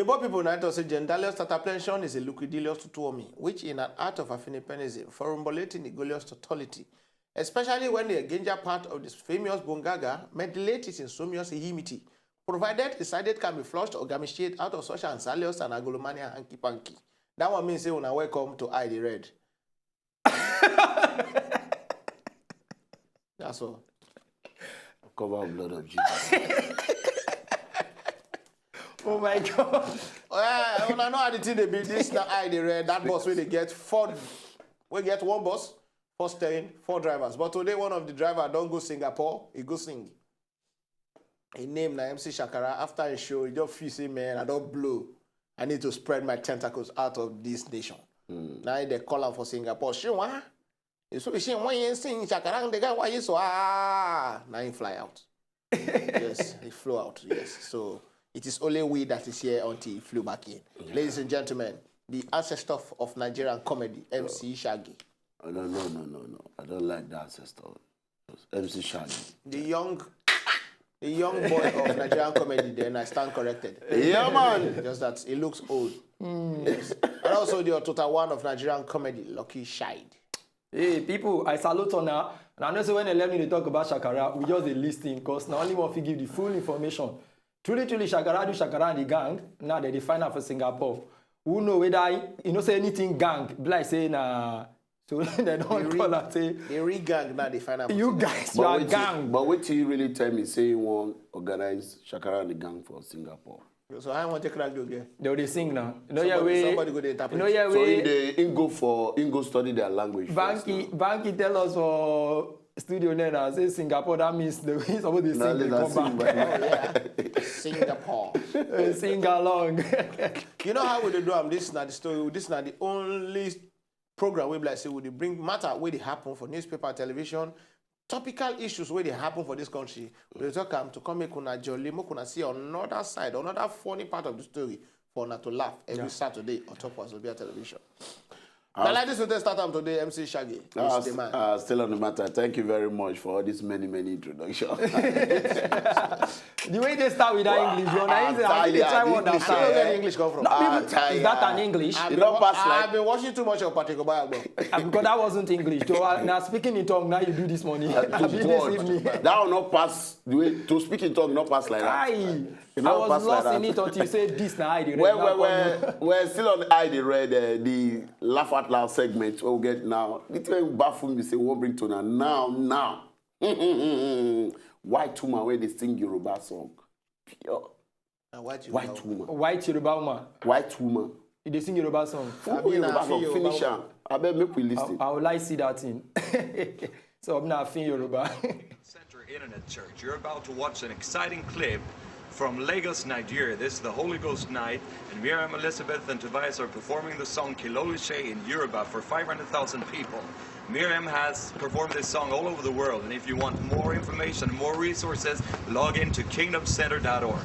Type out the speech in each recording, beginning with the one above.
Oyibo people now say Gendalius tataplension is a liquidilious tutuomi, which in an art of affinipenism, formulating negolious totality, especially when the Genja part of this famous bongaga mediates in somious himity, provided decided can be flushed or gamified out of social ansalios and agolomania hanky panky. That one means say when I welcome to I the Red. That's all. Cover of blood of Jesus. Oh my God. When I know how the thing they be this now I the Red, that bus where they get four, we get one bus, 4 steering, 4 drivers. But today one of the driver don't go Singapore, he go sing. He named na MC Shakara after a show, he just feel say, man, I don't blow. I need to spread my tentacles out of this nation. Now they call him for Singapore. She want? So she want you sing Shakara, the guy why you so now he fly out. Yes, he flew out. Yes, so it is only we that is here until he flew back in. Yeah. Ladies and gentlemen, the ancestor of Nigerian comedy, MC Shaggy. Oh, no. I don't like the ancestor. MC Shaggy. The young boy of Nigerian comedy, then I stand corrected. Yeah, man. Just that he looks old. Yes. And also the total one of Nigerian comedy, Lucky Shide. Hey, people, I salute on now. And I know so when they let me talk about Shakara, we just listing because now only want to give the full information. Truly, Shakara do Shakara and the gang. Now they find out for Singapore. Who know whether you know say anything gang? Like say nah. So they don't call that say. They re-gang now they find out. You guys, you are gang. But wait till you really tell me say you want organize Shakara and the gang for Singapore. So I want to crack you again. They sing now. Somebody go to interpret. No, yeah, so in go study their language. Banky tell us for studio now say Singapore. That means the way supposed to sing. They come back. Singapore. Sing along. You know how we do them? This is not the story. This is not the only program we like say we bring matter where they happen for newspaper, television. Topical issues where they happen for this country, we talk to come make una jolly, make una see another side, another funny part of the story for una to laugh every Saturday on Loud-Wazobia television. Now, like this, we start today, MC Shaggy. Still on the matter. Thank you very much for all this many introductions. The way they start with that English, I don't know where the English come from. Is that an English? I've been watching too much of Patrick Obaya. Because that wasn't English. So now speaking in tongue, now you do this morning. That will not pass. The way to speak in tongue, not pass like that. I was lost in it until you said this now. We're still on I the Red, the laugh out loud segment. We'll get now. The thing baffle me say we'll bring to now. White woman where they sing Yoruba song. Pure. White woman. White Yoruba woman. White woman. They sing Yoruba song. Yoruba song. Finish her. I bet make we listen. I would like to see that thing. So I'm not feeling Yoruba. Center Internet Church. You're about to watch an exciting clip from Lagos, Nigeria. This is the Holy Ghost night, and Miriam, Elizabeth, and Tobias are performing the song Kilolise in Yoruba for 500,000 people. Miriam has performed this song all over the world, and if you want more information, more resources, log in to kingdomcenter.org.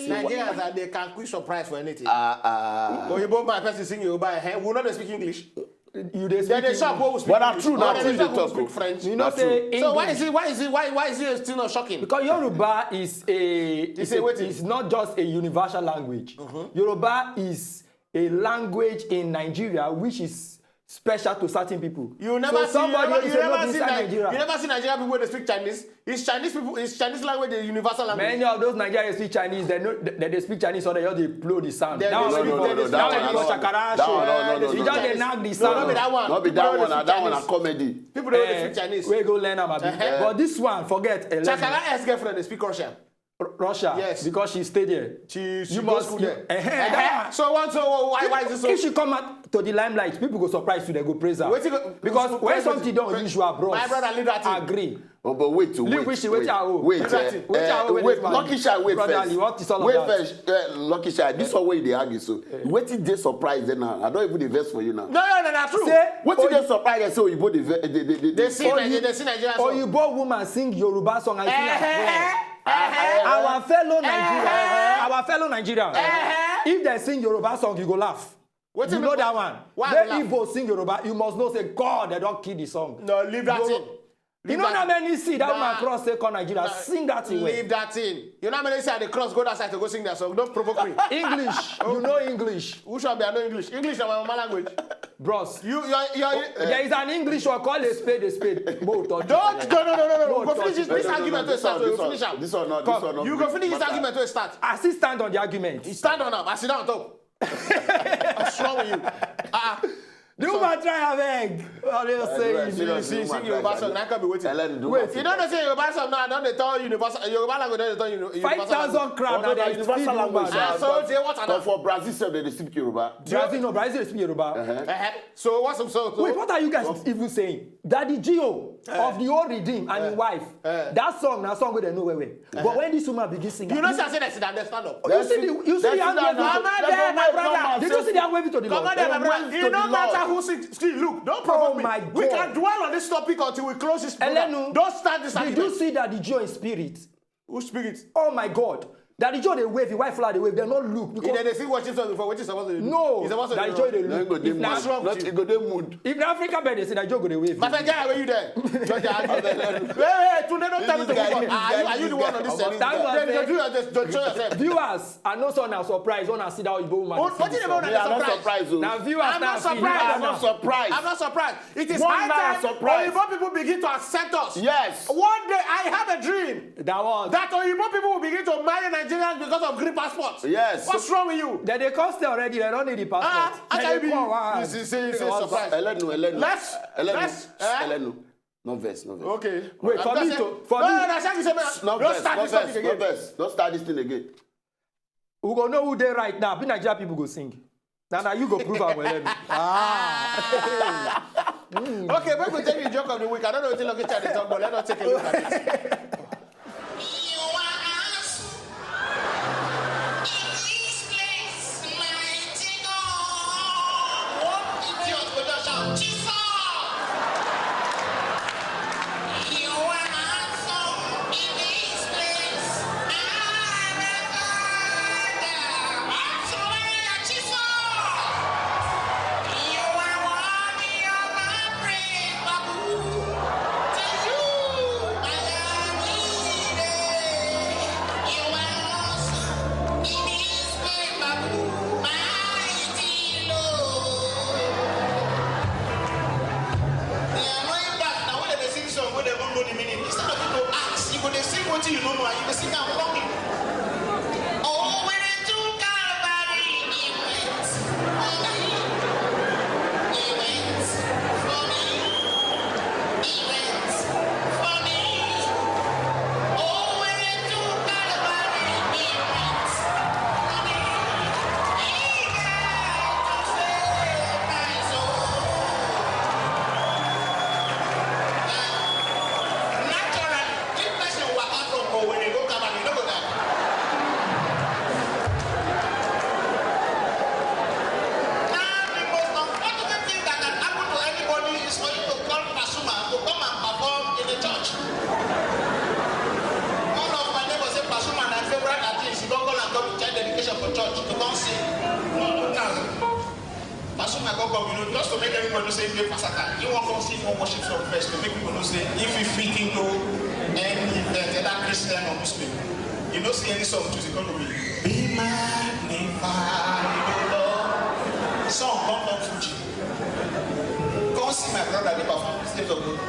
Nigerians, they can quick surprise for anything. When you both my person sing Yoruba, we not speak English. You they Then they shop what we speak. But that's true. English. That's Then true. they They shop talk. who speak French. You know That's say true. English. So why is it still not shocking? Because Yoruba is It's not just a universal language. Yoruba is a language in Nigeria which is special to certain people. You never see Nigeria. You never see Nigerian people when they speak Chinese. It's Chinese people. It's Chinese language, the universal language. Many of those Nigerians speak Chinese. They know that they speak Chinese, so they just blow the sound. They- That one no, people- no, no, that that one one because no. Shakara That show. one, no, You just no. they knock the No, sound. not be that one. Not be People that don't one. speak That one a Chinese. comedy. People don't speak Chinese. We go learn about it. But this one, forget. Chakara ex-girlfriend, they speak Russian. Russia. Yes. Because she stayed there. She You goes must- school there. that one. So why is this so? If she come out to the limelight, people go surprised to they go praise her. Wait till go- Because wait- when wait- something don't wait- unusual, bros. My brother, leave that thing. Agree. Oh, but wait, Leave which wait, wait, wait, Lucky Shy, wait Brother, first. what is all Wait about? first, Lucky Shy. This one way they argue so. Wait till they surprise them now. I don't even invest for you now. No, true. Say, What till they surprise them so you both They see Nigeria or song. you both woman sing Yoruba song and sing Eh, our fellow Nigerians, our fellow Nigerians. If they sing Yoruba song, you go laugh. What You if- know that one. Why When laugh? Igbo sing Yoruba, you must know say God, they don't kill the song. No, leave that Yoruba- in. You know how many see that Nah. man cross say call Nigeria, sing that thing. Leave that in. You know how many say at the cross go that side to go sing that song? Don't provoke me. English, you know English, Who shall be I know English? English is my mama language. bros. You're There is an English word called a spade a spade. Both touch it. no. Go touch finish it. this argument to start. You finish am. This one not. Come, This one not. You go finish this argument to start. I still stand on the argument. Stand on am. I sit down on top. What's wrong with you? The woman try her beg. What are you saying? Sing Yoruba song. Now can be waiting. Wait, You don't say Yoruba song now. Don't they tell universal Yoruba language? Don't they tell universal 5,000 crowd now. They universal feed language. woman. So they what But another? for Brazil, sef, they speak Yoruba. Brazil speak Yoruba. So what's up? So Wait, what are you guys even saying? Daddy Gio of the old Redeem and his wife. That song where they know where. But when this woman begin singing, you know say I say that sit down there stand up. you see the hand waving Come on there, my brother. Did you see the hand waving to the Come Lord? on there, my brother. It don't matter who sings. See, look, don't provoke me. my We God. can dwell on this topic until we close this program. Elenu, Don't start this Did argument. you see Daddy Gio in spirit? Who spirit? Oh my God. Daddy Joe they wave, the wife fly they wave, they not look If because they see watching something before, what is supposed to do? no, He's supposed to Daddy do. Joe they No, look. go dey If na- What's wrong with Not you? go dey mood. if the African bird they say Daddy Joe go they wave. My friend, guy, where you there? Judge, wait, today don't tell me to This move guy- on. Are you the one on this Thank side? God, Then man. do your show yourself. Viewers, I know some are surprised when I see that Igbo woman. What sing is this about song. Me, I'm not surprised? surprised. oh. Now viewers I'm not now see, surprised. viewers I'm now. not surprised. I'm not surprised. It is One high man time surprised. Oyibo people begin to accept us. Yes. One day I have a dream That one. that Oyibo people will begin to marry Nigerians because of green passports. Yes. What's wrong with you? That they cost already, they don't need the passport. I Then can they be. come, wow. This is What's surprise. Elenu. Let's- Elenu. No verse. Okay. Wait, for I'm me just to- saying- for no, me- no, Shaki say, No don't verse. start No this topic verse. No again. verse. Don't start this thing again. We go know who they right now. Be Nigeria people go sing. Now you go prove our well. Okay, but we take the joke of the week. I don't know if you look at the talk, but let us take a look at it. I got come, just to make everybody know say play Pasaka. You want to see more worship song first to make people know say if you freaking go any either Christian or Muslim, you don't see any song to the economy. Be magnified, Lord. Song come from Fuji. Come see my brother the perform stage of God.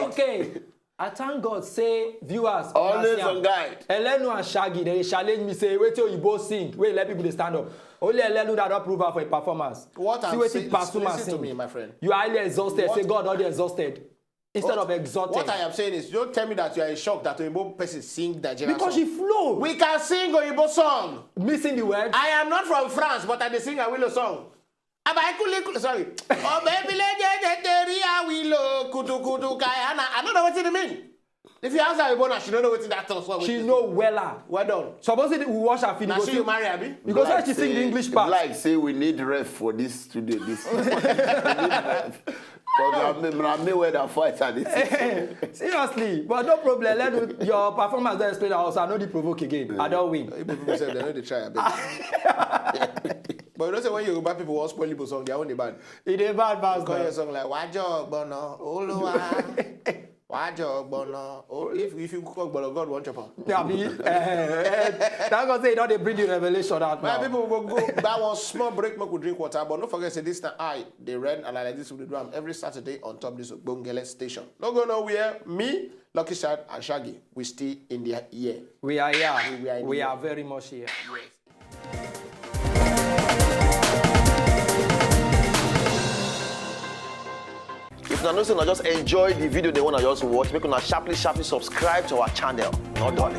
Okay. I thank God say viewers Always on guide. Elenu and Shaggy they challenge me say wait till you both sing. Wait let people dey stand up. Only Elenu that don't prove her for a performance. What I'm saying, listen to me, my friend. You are highly exhausted. Say God already exhausted. Instead of exalted. What I am saying is, don't tell me that you are in shock that Oyibo person sing Nigerian because song. she flow. We can sing Oyibo song. Missing the word. I am not from France, but I dey sing a willow song. Sorry. Oh, baby, I don't know what it mean. If you ask her Oyibo, she don't know what that song. She know weller. Well done. Supposedly we watch her finish. Now she you marry Abi? Because when she sing the English part. Like say we need ref for this studio. This. We need ref. Because I'm where the fight at this. Seriously, but no problem. Let your performance don't explain also. I know the provoke again. I don't win. People say they know they try. But you know say when Yoruba people want spoil Igbo song, they are only bad. It ain't bad, Call your song like Wajo Ogbono Oluwa. Wajo Ogbono. Or if you cook Ogbono, God won't chop her. Yeah, me. That's gonna say they bring the revelation out My now. people will go that one small break, make we drink water. But don't forget, say this time they read and I like this with the drum every Saturday on top this Bongele station. Don't go nowhere. Me, Lucky Shad, and Shaggy, we still in the year. We are here. We are very much here. If you know say just enjoy the video they want to just watch, make una sharply subscribe to our channel. Not done.